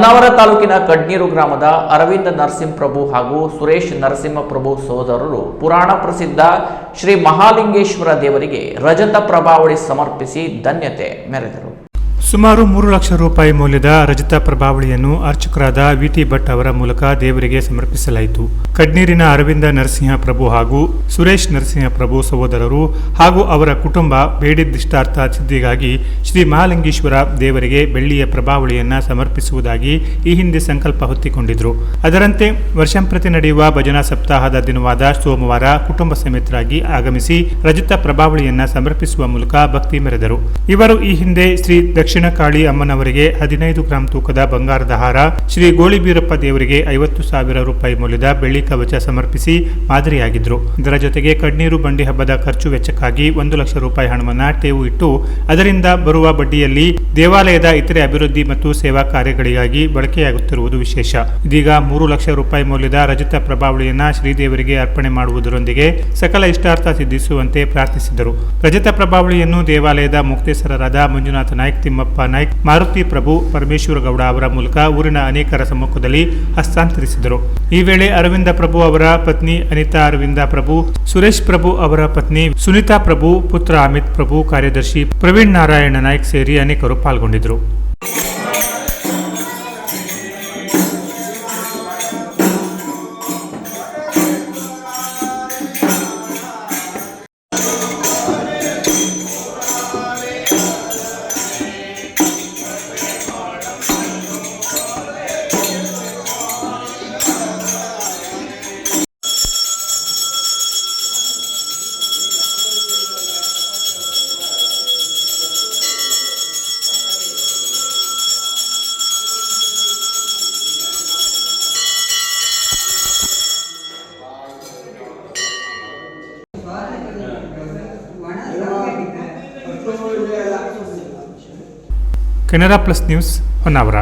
ಹೊನ್ನಾವರ ತಾಲೂಕಿನ ಕಡ್ನೀರು ಗ್ರಾಮದ ಅರವಿಂದ ನರಸಿಂಹಪ್ರಭು ಹಾಗೂ ಸುರೇಶ್ ನರಸಿಂಹಪ್ರಭು ಸಹೋದರರು ಪುರಾಣ ಪ್ರಸಿದ್ಧ ಶ್ರೀ ಮಹಾಲಿಂಗೇಶ್ವರ ದೇವರಿಗೆ ರಜತ ಪ್ರಭಾವಳಿ ಸಮರ್ಪಿಸಿ ಧನ್ಯತೆ ಮೆರೆದರು. ಸುಮಾರು 3 ಲಕ್ಷ ರೂಪಾಯಿ ಮೌಲ್ಯದ ರಜತ ಪ್ರಭಾವಳಿಯನ್ನು ಅರ್ಚಕರಾದ ವಿ.ಟಿ. ಭಟ್ ಅವರ ಮೂಲಕ ದೇವರಿಗೆ ಸಮರ್ಪಿಸಲಾಯಿತು. ಕಡ್ನೀರಿನ ಅರವಿಂದ ನರಸಿಂಹಪ್ರಭು ಹಾಗೂ ಸುರೇಶ್ ನರಸಿಂಹಪ್ರಭು ಸಹೋದರರು ಹಾಗೂ ಅವರ ಕುಟುಂಬ ಬೇಡಿದ್ದಿಷ್ಟಾರ್ಥ ಸಿದ್ಧಿಗಾಗಿ ಶ್ರೀ ಮಹಾಲಿಂಗೇಶ್ವರ ದೇವರಿಗೆ ಬೆಳ್ಳಿಯ ಪ್ರಭಾವಳಿಯನ್ನು ಸಮರ್ಪಿಸುವುದಾಗಿ ಈ ಹಿಂದೆ ಸಂಕಲ್ಪ ಹೊತ್ತಿಕೊಂಡಿದ್ರು. ಅದರಂತೆ ವರ್ಷಂಪ್ರತಿ ನಡೆಯುವ ಭಜನಾ ಸಪ್ತಾಹದ ದಿನವಾದ ಸೋಮವಾರ ಕುಟುಂಬ ಸಮೇತರಾಗಿ ಆಗಮಿಸಿ ರಜತ ಪ್ರಭಾವಳಿಯನ್ನು ಸಮರ್ಪಿಸುವ ಮೂಲಕ ಭಕ್ತಿ ಮೆರೆದರು. ಇವರು ಈ ಹಿಂದೆ ಶ್ರೀ ದಕ್ಷಿಣ ಕಾಳಿ ಅಮ್ಮನವರಿಗೆ 15 ಗ್ರಾಂ ತೂಕದ ಬಂಗಾರದ ಹಾರ, ಶ್ರೀ ಗೋಳಿಬೀರಪ್ಪ ದೇವರಿಗೆ 50,000 ರೂಪಾಯಿ ಮೌಲ್ಯದ ಬೆಳ್ಳಿ ಕವಚ ಸಮರ್ಪಿಸಿ ಮಾದರಿಯಾಗಿದ್ರು. ಇದರ ಜೊತೆಗೆ ಕಡ್ನೀರು ಬಂಡಿ ಹಬ್ಬದ ಖರ್ಚು ವೆಚ್ಚಕ್ಕಾಗಿ 1 ಲಕ್ಷ ರೂಪಾಯಿ ಹಣವನ್ನು ಠೇವು ಇಟ್ಟು ಅದರಿಂದ ಬರುವ ಬಡ್ಡಿಯಲ್ಲಿ ದೇವಾಲಯದ ಇತರೆ ಅಭಿವೃದ್ಧಿ ಮತ್ತು ಸೇವಾ ಕಾರ್ಯಗಳಿಗಾಗಿ ಬಳಕೆಯಾಗುತ್ತಿರುವುದು ವಿಶೇಷ. ಇದೀಗ 3 ಲಕ್ಷ ರೂಪಾಯಿ ಮೌಲ್ಯದ ರಜತ ಪ್ರಭಾವಳಿಯನ್ನ ಶ್ರೀದೇವರಿಗೆ ಅರ್ಪಣೆ ಮಾಡುವುದರೊಂದಿಗೆ ಸಕಲ ಇಷ್ಟಾರ್ಥ ಸಿದ್ಧಿಸುವಂತೆ ಪ್ರಾರ್ಥಿಸಿದರು. ರಜತ ಪ್ರಭಾವಳಿಯನ್ನು ದೇವಾಲಯದ ಮುಕ್ತೇಸರರಾದ ಮಂಜುನಾಥ ನಾಯ್ಕ್, ತಿಮ್ಮಪ್ಪ ನಾಯ್ಕ್, ಮಾರುತಿ ಪ್ರಭು, ಪರಮೇಶ್ವರ ಗೌಡ ಅವರ ಮೂಲಕ ಊರಿನ ಅನೇಕರ ಸಮ್ಮುಖದಲ್ಲಿ ಹಸ್ತಾಂತರಿಸಿದರು. ಈ ವೇಳೆ ಅರವಿಂದ ಪ್ರಭು ಅವರ ಪತ್ನಿ ಅನಿತಾ ಅರವಿಂದ ಪ್ರಭು, ಸುರೇಶ್ ಪ್ರಭು ಅವರ ಪತ್ನಿ ಸುನಿತಾ ಪ್ರಭು, ಪುತ್ರ ಅಮಿತ್ ಪ್ರಭು, ಕಾರ್ಯದರ್ಶಿ ಪ್ರವೀಣ್ ನಾರಾಯಣ ನಾಯ್ಕ್ ಸೇರಿ ಅನೇಕರು ಪಾಲ್ಗೊಂಡಿದ್ದರು. Canara plus news Honnavar.